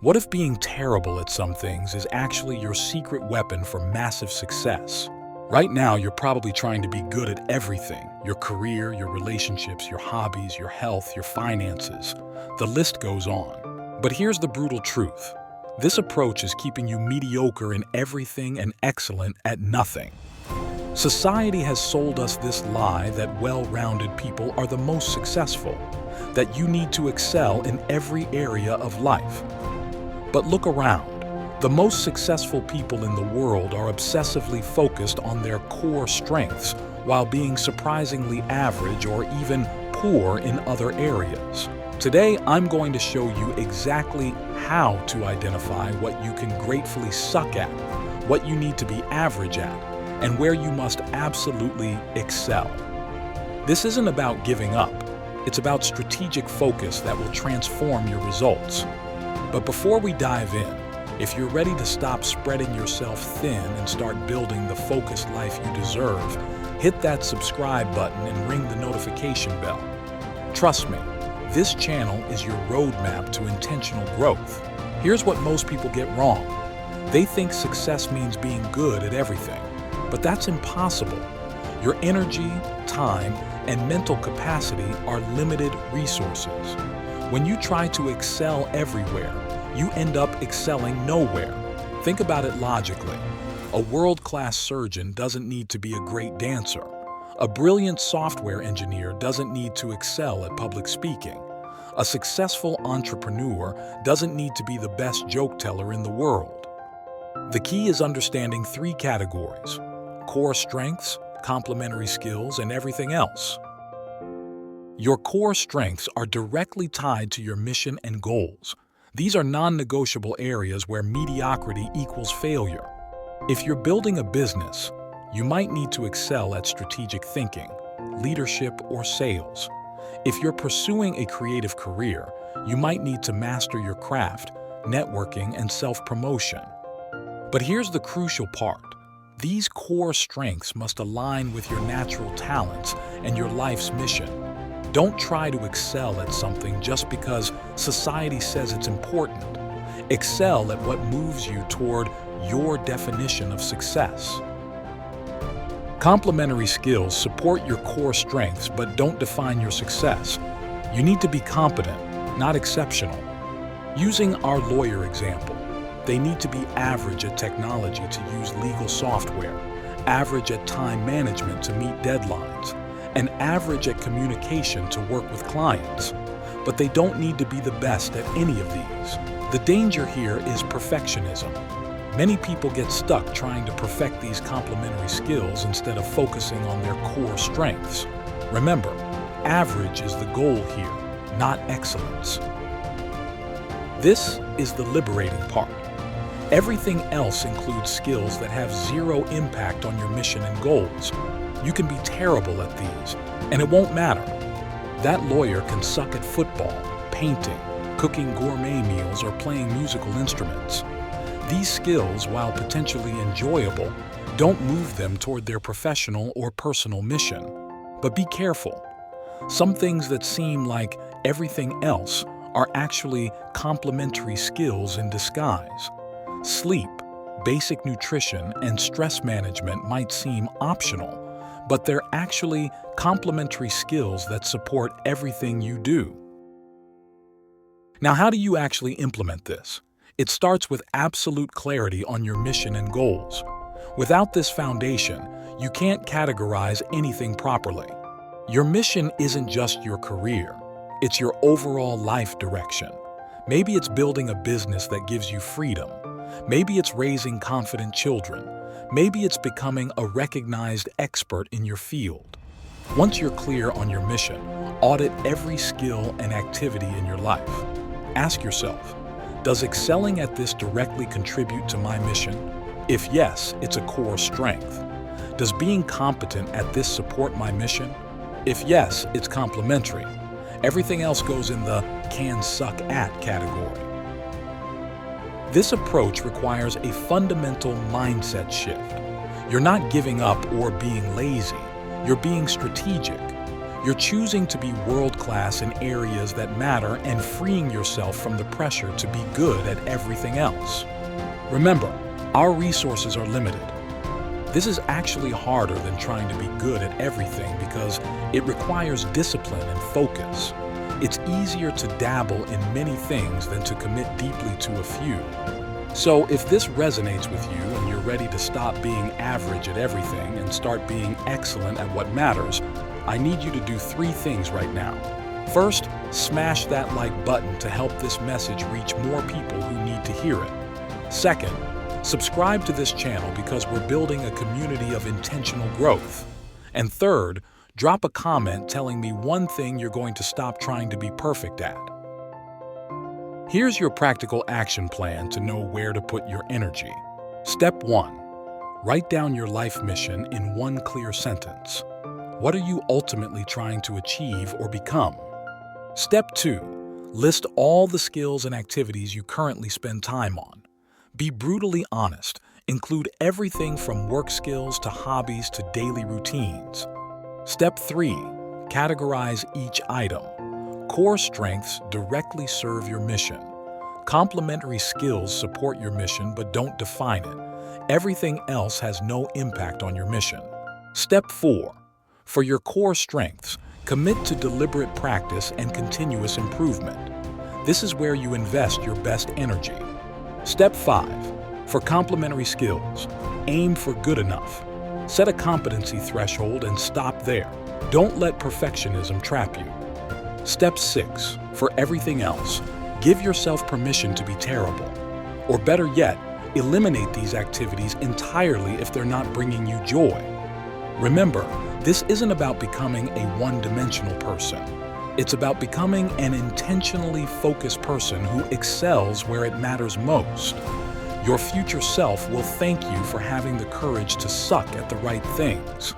What if being terrible at some things is actually your secret weapon for massive success? Right now, you're probably trying to be good at everything: your career, your relationships, your hobbies, your health, your finances. The list goes on. But here's the brutal truth. This approach is keeping you mediocre in everything and excellent at nothing. Society has sold us this lie that well-rounded people are the most successful, that you need to excel in every area of life. But look around. The most successful people in the world are obsessively focused on their core strengths while being surprisingly average or even poor in other areas. Today, I'm going to show you exactly how to identify what you can gratefully suck at, what you need to be average at, and where you must absolutely excel. This isn't about giving up. It's about strategic focus that will transform your results. But before we dive in, if you're ready to stop spreading yourself thin and start building the focused life you deserve, hit that subscribe button and ring the notification bell. Trust me, this channel is your roadmap to intentional growth. Here's what most people get wrong. They think success means being good at everything, but that's impossible. Your energy, time, and mental capacity are limited resources. When you try to excel everywhere, you end up excelling nowhere. Think about it logically. A world-class surgeon doesn't need to be a great dancer. A brilliant software engineer doesn't need to excel at public speaking. A successful entrepreneur doesn't need to be the best joke teller in the world. The key is understanding three categories: core strengths, complementary skills, and everything else. Your core strengths are directly tied to your mission and goals. These are non-negotiable areas where mediocrity equals failure. If you're building a business, you might need to excel at strategic thinking, leadership, or sales. If you're pursuing a creative career, you might need to master your craft, networking, and self-promotion. But here's the crucial part. These core strengths must align with your natural talents and your life's mission. Don't try to excel at something just because society says it's important. Excel at what moves you toward your definition of success. Complementary skills support your core strengths but don't define your success. You need to be competent, not exceptional. Using our lawyer example, they need to be average at technology to use legal software, average at time management to meet deadlines, and average at communication to work with clients. But they don't need to be the best at any of these. The danger here is perfectionism. Many people get stuck trying to perfect these complementary skills instead of focusing on their core strengths. Remember, average is the goal here, not excellence. This is the liberating part. Everything else includes skills that have zero impact on your mission and goals. You can be terrible at these, and it won't matter. That lawyer can suck at football, painting, cooking gourmet meals, or playing musical instruments. These skills, while potentially enjoyable, don't move them toward their professional or personal mission. But be careful. Some things that seem like everything else are actually complementary skills in disguise. Sleep, basic nutrition, and stress management might seem optional, but they're actually complementary skills that support everything you do. Now, how do you actually implement this? It starts with absolute clarity on your mission and goals. Without this foundation, you can't categorize anything properly. Your mission isn't just your career, it's your overall life direction. Maybe it's building a business that gives you freedom. Maybe it's raising confident children. Maybe it's becoming a recognized expert in your field. Once you're clear on your mission, audit every skill and activity in your life. Ask yourself, does excelling at this directly contribute to my mission? If yes, it's a core strength. Does being competent at this support my mission? If yes, it's complementary. Everything else goes in the can suck at category. This approach requires a fundamental mindset shift. You're not giving up or being lazy. You're being strategic. You're choosing to be world-class in areas that matter and freeing yourself from the pressure to be good at everything else. Remember, our resources are limited. This is actually harder than trying to be good at everything because it requires discipline and focus. It's easier to dabble in many things than to commit deeply to a few. So if this resonates with you and you're ready to stop being average at everything and start being excellent at what matters, I need you to do 3 things right now. First, smash that like button to help this message reach more people who need to hear it. Second, subscribe to this channel because we're building a community of intentional growth. And third, drop a comment telling me one thing you're going to stop trying to be perfect at. Here's your practical action plan to know where to put your energy. Step 1. Write down your life mission in one clear sentence. What are you ultimately trying to achieve or become? Step 2. List all the skills and activities you currently spend time on. Be brutally honest. Include everything from work skills to hobbies to daily routines. Step 3. Categorize each item. Core strengths directly serve your mission. Complementary skills support your mission but don't define it. Everything else has no impact on your mission. Step 4. For your core strengths, commit to deliberate practice and continuous improvement. This is where you invest your best energy. Step 5. For complementary skills, aim for good enough. Set a competency threshold and stop there. Don't let perfectionism trap you. Step 6. For everything else, give yourself permission to be terrible. Or better yet, eliminate these activities entirely if they're not bringing you joy. Remember, this isn't about becoming a one-dimensional person. It's about becoming an intentionally focused person who excels where it matters most. Your future self will thank you for having the courage to suck at the right things.